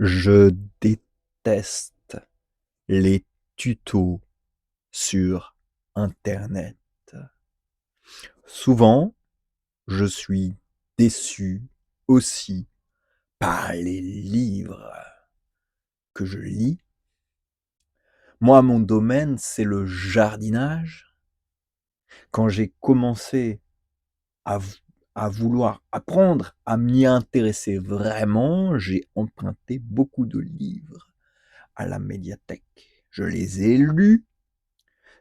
Je déteste les tutos sur internet. Souvent, je suis déçu aussi par les livres que je lis. Moi, mon domaine, c'est le jardinage. Quand j'ai commencé à v à vouloir apprendre à m'y intéresser vraiment, j'ai emprunté beaucoup de livres à la médiathèque. Je les ai lus.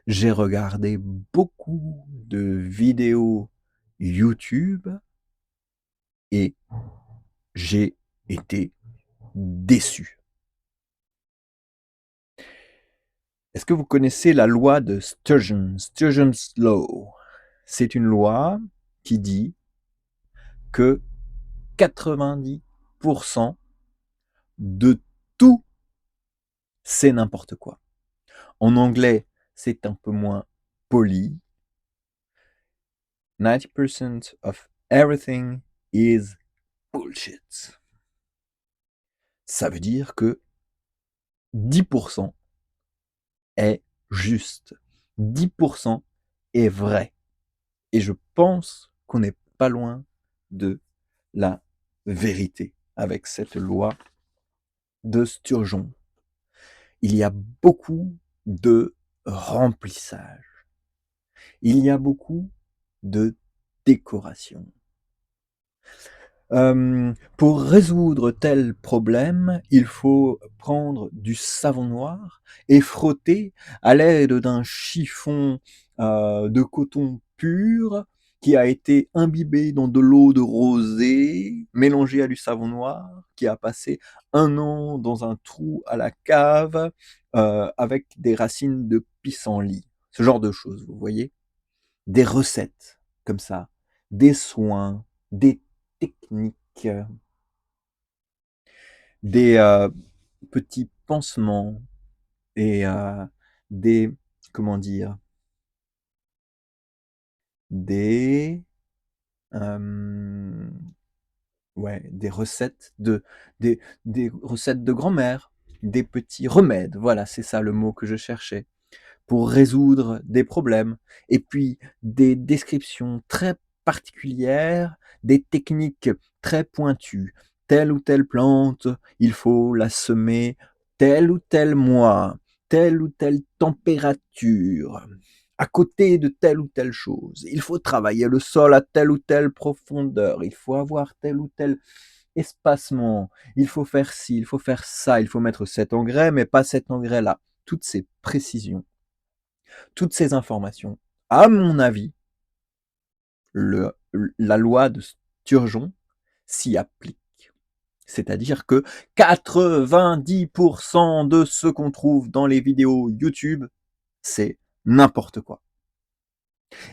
J'ai regardé beaucoup de vidéos YouTube et j'ai été déçu. Est-ce que vous connaissez la loi de Sturgeon, Sturgeon's Law? C'est une loi qui dit que 90% de tout, c'est n'importe quoi. En anglais, c'est un peu moins poli. 90% of everything is bullshit. Ça veut dire que 10% est juste. 10% est vrai. Et je pense qu'on n'est pas loin de la vérité avec cette loi de Sturgeon. Il y a beaucoup de remplissage. Il y a beaucoup de décoration. Pour résoudre tel problème, il faut prendre du savon noir et frotter à l'aide d'un chiffon, de coton pur qui a été imbibé dans de l'eau de rosée, mélangée à du savon noir, qui a passé 1 an dans un trou à la cave, avec des racines de pissenlit. Ce genre de choses, vous voyez? Des recettes comme ça, des soins, des techniques, des, petits pansements et des comment dire? Des, hem, ouais, des recettes de grand-mère, des petits remèdes, voilà, c'est ça le mot que je cherchais, pour résoudre des problèmes et puis des descriptions très particulières, des techniques très pointues. Telle ou telle plante, il faut la semer tel ou tel mois, telle ou telle température, à côté de telle ou telle chose. Il faut travailler le sol à telle ou telle profondeur, il faut avoir tel ou tel espacement, il faut faire ci, il faut faire ça, il faut mettre cet engrais, mais pas cet engrais-là. Toutes ces précisions, toutes ces informations, à mon avis, le la loi de Sturgeon s'y applique. C'est-à-dire que 90% de ce qu'on trouve dans les vidéos YouTube, c'est n'importe quoi.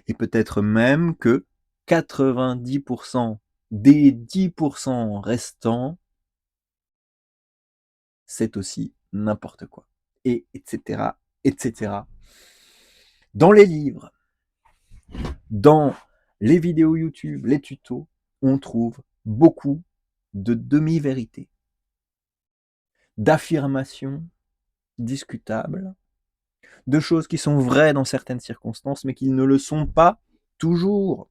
Et peut-être même que 90% des 10% restants, c'est aussi n'importe quoi. Et etc., etc. Dans les livres, dans les vidéos YouTube, les tutos, on trouve beaucoup de demi-vérités, d'affirmations discutables, de choses qui sont vraies dans certaines circonstances, mais qui ne le sont pas toujours.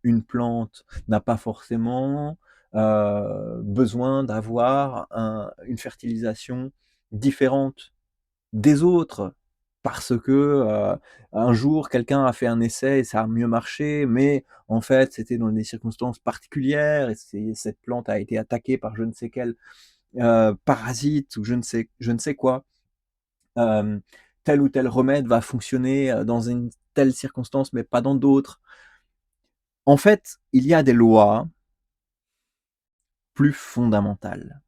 Une plante n'a pas forcément besoin d'avoir une fertilisation différente des autres parce que, un jour quelqu'un a fait un essai et ça a mieux marché, mais en fait c'était dans des circonstances particulières et cette plante a été attaquée par je ne sais quel, parasite ou je ne sais quoi. Hem, Tel ou tel remède va fonctionner, dans une telle circonstance, mais pas dans d'autres. En fait, il y a des lois plus fondamentales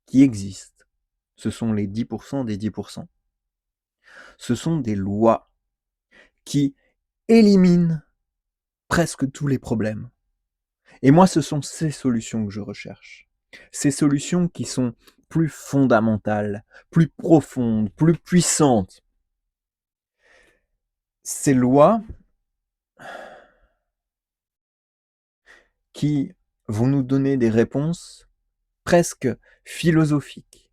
qui existent. Ce sont les 10% des 10%. Ce sont des lois qui éliminent presque tous les problèmes. Et moi, ce sont ces solutions que je recherche. Ces solutions qui sont plus fondamentales, plus profondes, plus puissantes. Ces lois qui vont nous donner des réponses presque philosophiques,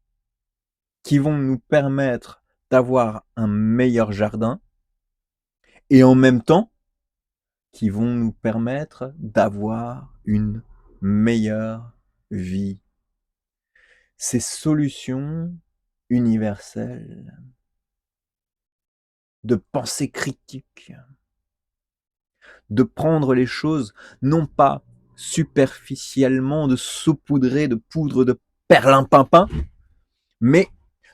qui vont nous permettre d'avoir un meilleur jardin et en même temps, qui vont nous permettre d'avoir une meilleure vie. Ces solutions universelles de pensée critique, de prendre les choses non pas superficiellement, de saupoudrer de poudre de perlimpinpin, mais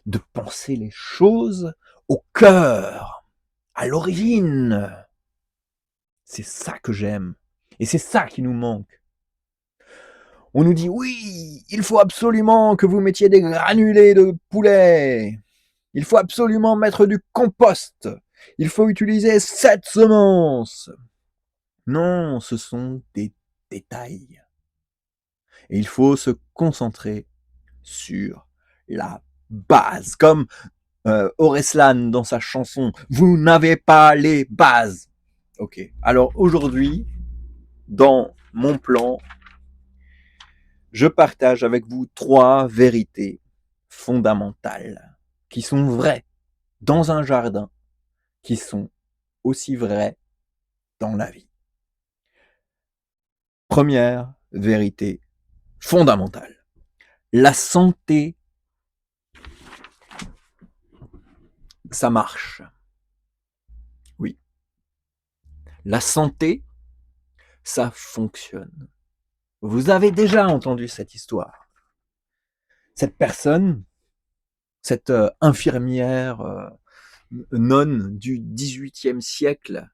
de penser les choses au cœur, à l'origine. C'est ça que j'aime. Et c'est ça qui nous manque. On nous dit oui, il faut absolument que vous mettiez des granulés de poulet. Il faut absolument mettre du compost. Il faut utiliser cette semence. Non, ce sont des détails. Et il faut se concentrer sur la base. Comme Oreslan dans sa chanson « Vous n'avez pas les bases ». Ok, alors aujourd'hui, dans mon plan, je partage avec vous 3 vérités fondamentales qui sont vraies dans un jardin, qui sont aussi vraies dans la vie. Première vérité fondamentale. La santé, ça marche. Oui. La santé, ça fonctionne. Vous avez déjà entendu cette histoire. Cette personne, cette infirmière nonne du XVIIIe siècle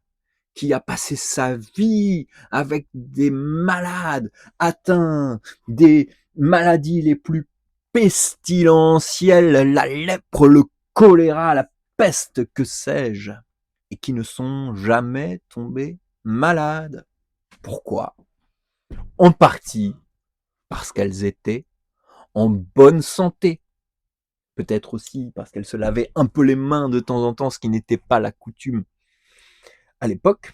qui a passé sa vie avec des malades atteints des maladies les plus pestilentielles, la lèpre, le choléra, la peste, que sais-je, et qui ne sont jamais tombés malades. Pourquoi? En partie parce qu'elles étaient en bonne santé. Peut-être aussi parce qu'elles se lavaient un peu les mains de temps en temps, ce qui n'était pas la coutume à l'époque,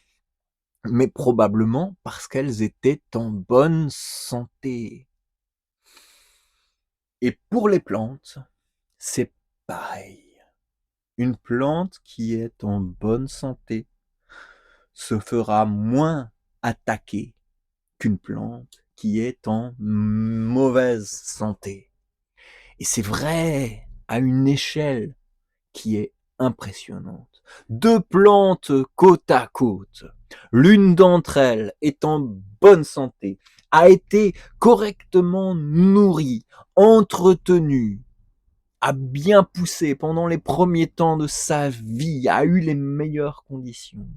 mais probablement parce qu'elles étaient en bonne santé. Et pour les plantes, c'est pareil. Une plante qui est en bonne santé se fera moins attaquer qu'une plante qui est en mauvaise santé. Et c'est vrai à une échelle qui est impressionnante. 2 plantes côte à côte, l'une d'entre elles est en bonne santé, a été correctement nourrie, entretenue, a bien poussé pendant les premiers temps de sa vie, a eu les meilleures conditions,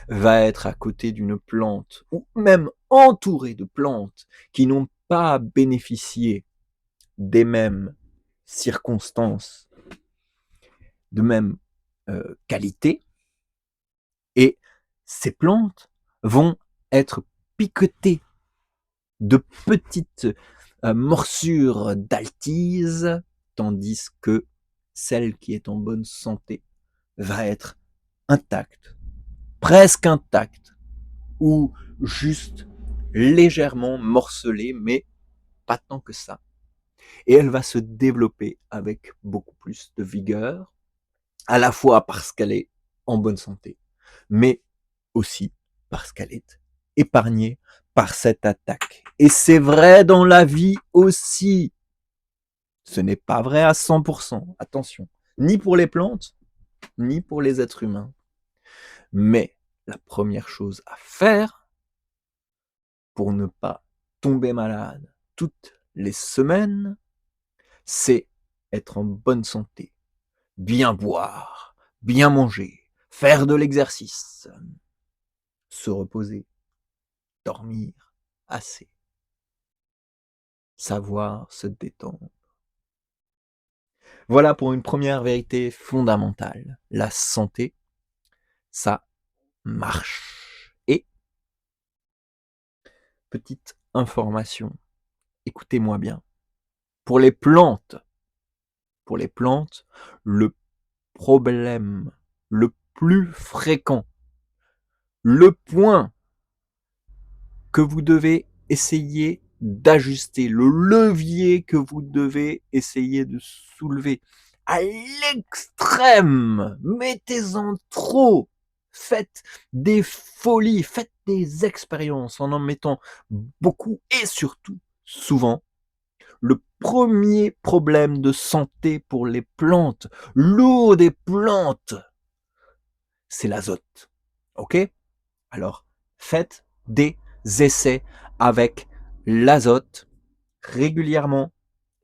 va être à côté d'une plante, ou même entourée de plantes qui n'ont pas bénéficié des mêmes circonstances, de même qualité, et ces plantes vont être piquetées de petites morsures d'altise, tandis que celle qui est en bonne santé va être intacte, presque intacte, ou juste légèrement morcelée, mais pas tant que ça. Et elle va se développer avec beaucoup plus de vigueur, à la fois parce qu'elle est en bonne santé, mais aussi parce qu'elle est épargnée par cette attaque. Et c'est vrai dans la vie aussi. Ce n'est pas vrai à 100%, attention, ni pour les plantes, ni pour les êtres humains. Mais la première chose à faire pour ne pas tomber malade toutes les semaines, c'est être en bonne santé, bien boire, bien manger, faire de l'exercice, se reposer, dormir assez, savoir se détendre. Voilà pour une première vérité fondamentale. La santé, ça marche. Et, petite information, écoutez-moi bien, pour les plantes, le problème le plus fréquent, le point que vous devez essayer d'ajuster le levier que vous devez essayer de soulever à l'extrême. Mettez-en trop. Faites des folies, faites des expériences en mettant beaucoup et surtout souvent. Le premier problème de santé pour les plantes, l'eau des plantes, c'est l'azote. OK? Alors, faites des essais avec l'azote régulièrement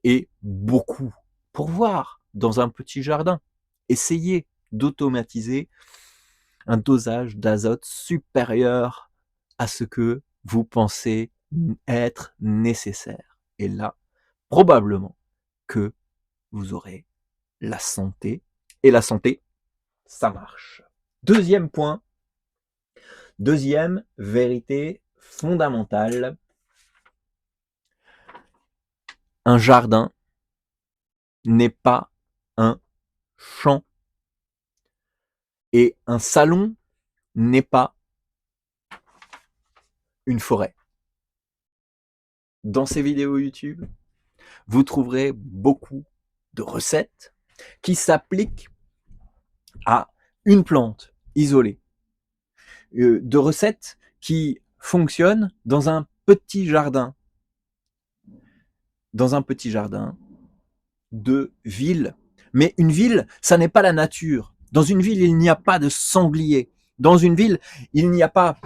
et beaucoup pour voir dans un petit jardin. Essayez d'automatiser un dosage d'azote supérieur à ce que vous pensez être nécessaire. Et là, probablement que vous aurez la santé. Et la santé, ça marche. Deuxième point, deuxième vérité fondamentale, un jardin n'est pas un champ et un salon n'est pas une forêt. Dans ces vidéos YouTube, vous trouverez beaucoup de recettes qui s'appliquent à une plante isolée, de recettes qui fonctionnent dans un petit jardin de ville. Mais une ville, ça n'est pas la nature. Dans une ville, il n'y a pas de sangliers. Dans une ville, il n'y a pas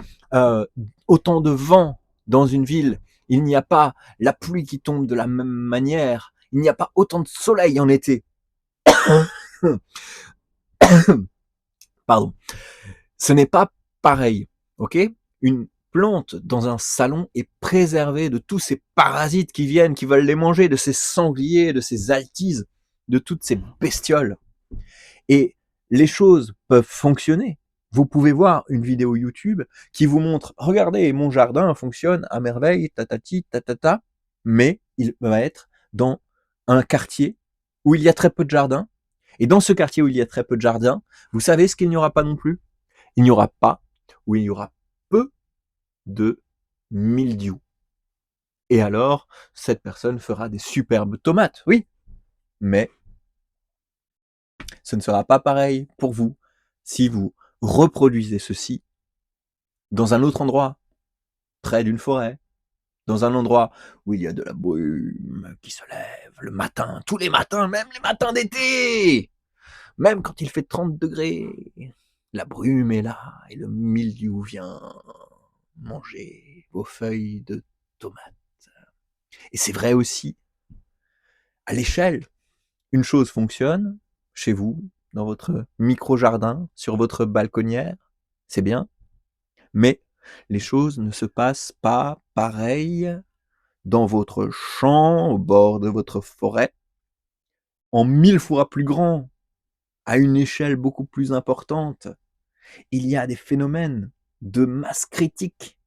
autant de vent. Dans une ville, il n'y a pas la pluie qui tombe de la même manière. Il n'y a pas autant de soleil en été. Pardon. Ce n'est pas pareil, ok? Une plante dans un salon est préservée de tous ces parasites qui viennent, qui veulent les manger, de ces sangliers, de ces altises, de toutes ces bestioles. Et les choses peuvent fonctionner. Vous pouvez voir une vidéo YouTube qui vous montre, regardez, mon jardin fonctionne à merveille, tatati, tatata, mais il va être dans un quartier où il y a très peu de jardins. Et dans ce quartier où il y a très peu de jardins, vous savez ce qu'il n'y aura pas non plus? Il n'y aura pas, ou il y aura peu de mildiou. Et alors, cette personne fera des superbes tomates, oui, mais ce ne sera pas pareil pour vous si vous reproduisez ceci dans un autre endroit, près d'une forêt, dans un endroit où il y a de la brume qui se lève le matin, tous les matins, même les matins d'été, même quand il fait 30 degrés, la brume est là et le mildiou vient manger vos feuilles de tomates. Et c'est vrai aussi à l'échelle. Une chose fonctionne chez vous, dans votre micro-jardin, sur votre balconnière, c'est bien, mais les choses ne se passent pas pareil dans votre champ, au bord de votre forêt, en 1000 fois plus grand, à une échelle beaucoup plus importante. Il y a des phénomènes de masse critique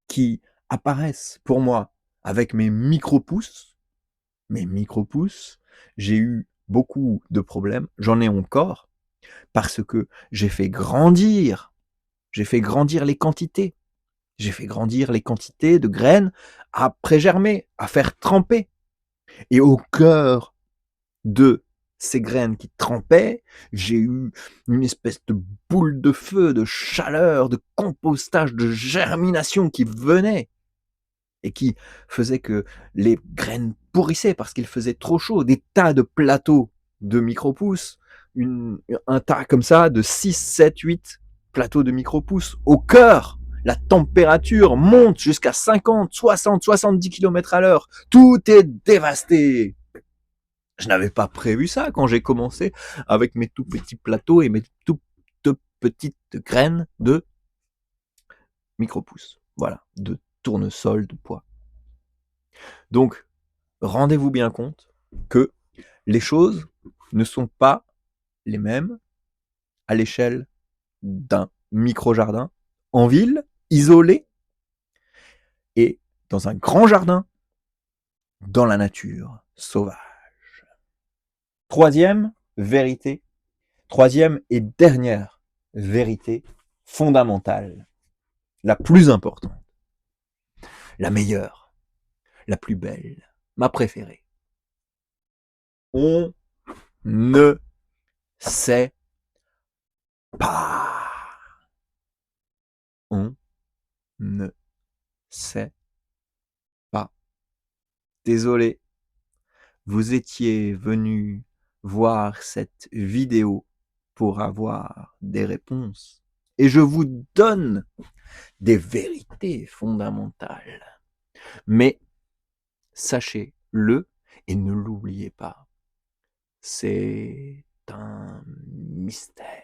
qui apparaissent pour moi avec mes micro-pousses. Mes micro-pousses, j'ai eu beaucoup de problèmes, j'en ai encore, parce que j'ai fait grandir les quantités. J'ai fait grandir les quantités de graines à pré-germer, à faire tremper. Et au cœur de ces graines qui trempaient, j'ai eu une espèce de boule de feu, de chaleur, de compostage, de germination qui venait et qui faisait que les graines pourrissaient parce qu'il faisait trop chaud. Des tas de plateaux de micro-pousses, un tas comme ça de 6, 7, 8 plateaux de micro-pousses. Au cœur, la température monte jusqu'à 50, 60, 70 km à l'heure. Tout est dévasté. Je n'avais pas prévu ça quand j'ai commencé avec mes tout petits plateaux et mes toutes petites graines de micro-pousses. Voilà, de tournesol de pois. Donc, rendez-vous bien compte que les choses ne sont pas les mêmes à l'échelle d'un micro-jardin en ville, isolé, et dans un grand jardin, dans la nature sauvage. Troisième vérité, troisième et dernière vérité fondamentale, la plus importante, la meilleure. la plus belle, ma préférée. On ne sait pas. On ne sait pas. Désolé, vous étiez venu voir cette vidéo pour avoir des réponses. Et je vous donne des vérités fondamentales. Mais sachez-le et ne l'oubliez pas, c'est un mystère.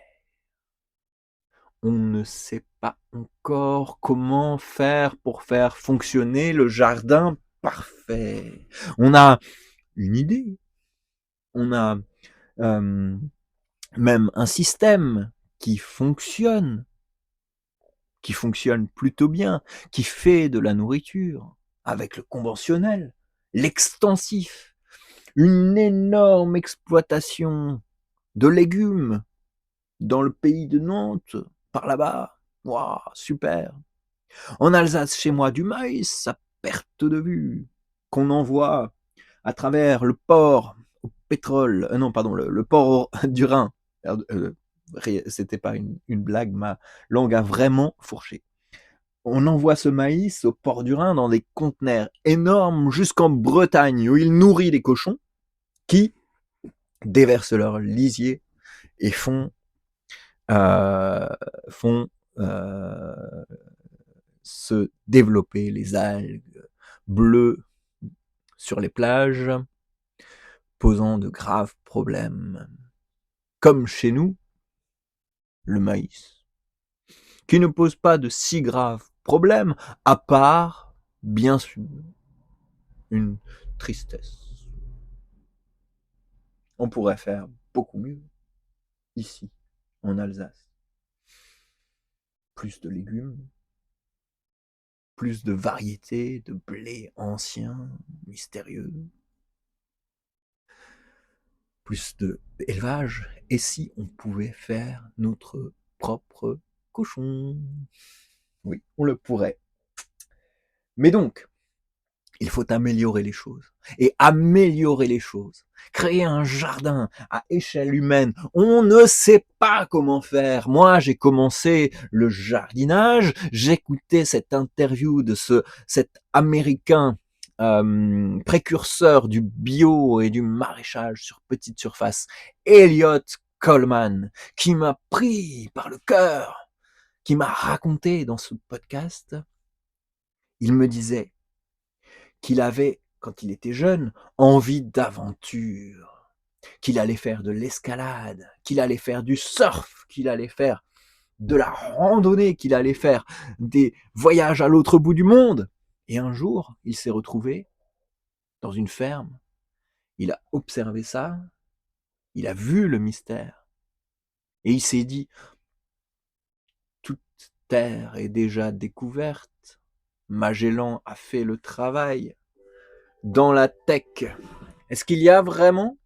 On ne sait pas encore comment faire pour faire fonctionner le jardin parfait. On a une idée, on a même un système qui fonctionne plutôt bien, qui fait de la nourriture avec le conventionnel, l'extensif, une énorme exploitation de légumes dans le pays de Nantes, par là-bas. Waouh, super. En Alsace, chez moi, du maïs à perte de vue, qu'on envoie à travers le port au pétrole, non, pardon, le port du Rhin. C'était pas une blague, ma langue a vraiment fourché. On envoie ce maïs au port du Rhin dans des conteneurs énormes jusqu'en Bretagne, où il nourrit les cochons qui déversent leur lisier et euh, font se développer les algues bleues sur les plages, posant de graves problèmes. Comme chez nous, le maïs, qui ne pose pas de si graves problèmes, à part, bien sûr, une tristesse. On pourrait faire beaucoup mieux ici, en Alsace. Plus de légumes, plus de variétés de blé ancien, mystérieux, plus d'élevage. Et si on pouvait faire notre propre cochon? Oui, on le pourrait. Mais donc, il faut améliorer les choses. Et améliorer les choses, créer un jardin à échelle humaine, on ne sait pas comment faire. Moi, j'ai commencé le jardinage, j'écoutais cette interview de cet Américain précurseur du bio et du maraîchage sur petite surface, Elliott Coleman, qui m'a pris par le cœur, qui m'a raconté dans ce podcast, il me disait qu'il avait, quand il était jeune, envie d'aventure, qu'il allait faire de l'escalade, qu'il allait faire du surf, qu'il allait faire de la randonnée, qu'il allait faire des voyages à l'autre bout du monde. Et un jour, il s'est retrouvé dans une ferme, il a observé ça, il a vu le mystère, et il s'est dit, toute terre est déjà découverte, Magellan a fait le travail, dans la tech, est-ce qu'il y a vraiment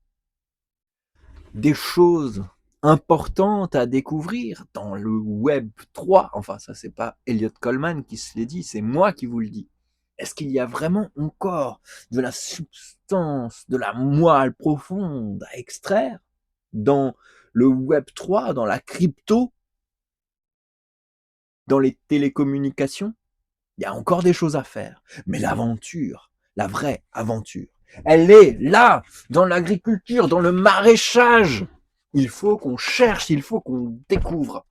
des choses importantes à découvrir dans le Web 3? Enfin, ça, c'est pas Elliott Coleman qui se l'est dit, c'est moi qui vous le dis. Est-ce qu'il y a vraiment encore de la substance, de la moelle profonde à extraire dans le Web 3, dans la crypto, dans les télécommunications? Il y a encore des choses à faire. Mais l'aventure, la vraie aventure, elle est là, dans l'agriculture, dans le maraîchage. Il faut qu'on cherche, il faut qu'on découvre.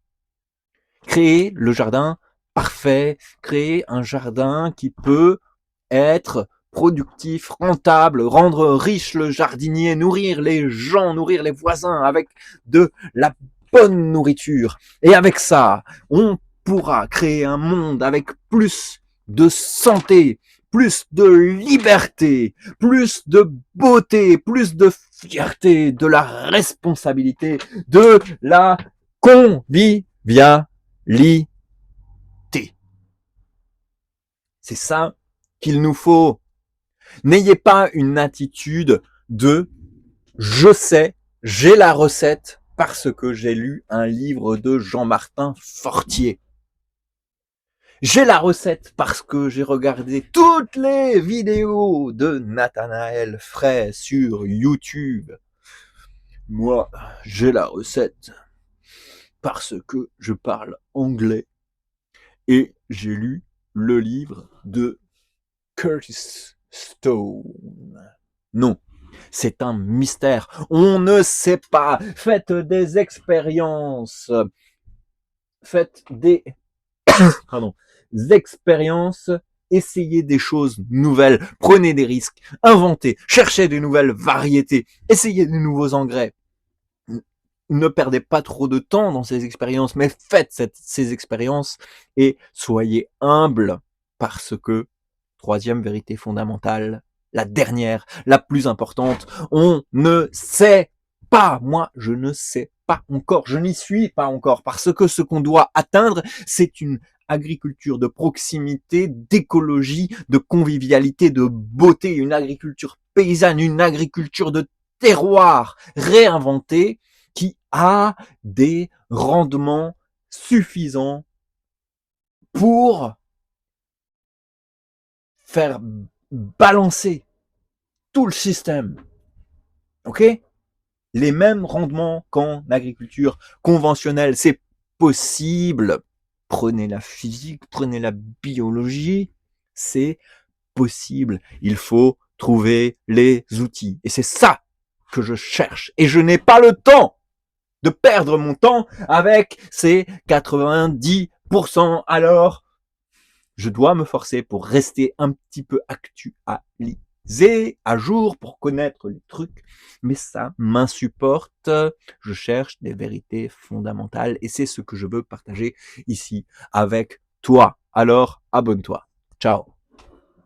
Créer le jardin parfait, créer un jardin qui peut être productif, rentable, rendre riche le jardinier, nourrir les gens, nourrir les voisins avec de la bonne nourriture. Et avec ça, on pourra créer un monde avec plus de santé, plus de liberté, plus de beauté, plus de fierté, de la responsabilité, de la convivialité. C'est ça qu'il nous faut. N'ayez pas une attitude de je sais, j'ai la recette parce que j'ai lu un livre de Jean-Martin Fortier. J'ai la recette parce que j'ai regardé toutes les vidéos de Nathanaël Frey sur YouTube. Moi, j'ai la recette parce que je parle anglais et j'ai lu le livre de Curtis Stone. Non, c'est un mystère. On ne sait pas. Faites des expériences. Faites des pardon, expériences, essayez des choses nouvelles, prenez des risques, inventez, cherchez de nouvelles variétés, essayez de nouveaux engrais. Ne perdez pas trop de temps dans ces expériences, mais faites ces expériences et soyez humble parce que, troisième vérité fondamentale, la dernière, la plus importante, on ne sait pas. Moi, je ne sais pas encore, je n'y suis pas encore, parce que ce qu'on doit atteindre, c'est une agriculture de proximité, d'écologie, de convivialité, de beauté, une agriculture paysanne, une agriculture de terroir réinventée qui a des rendements suffisants pour faire balancer tout le système. OK? Les mêmes rendements qu'en agriculture conventionnelle. C'est possible. Prenez la physique, prenez la biologie. C'est possible. Il faut trouver les outils. Et c'est ça que je cherche. Et je n'ai pas le temps de perdre mon temps avec ces 90%. Alors, je dois me forcer pour rester un petit peu actualisé, à jour, pour connaître les trucs, mais ça m'insupporte. Je cherche des vérités fondamentales et c'est ce que je veux partager ici avec toi. Alors, abonne-toi. Ciao.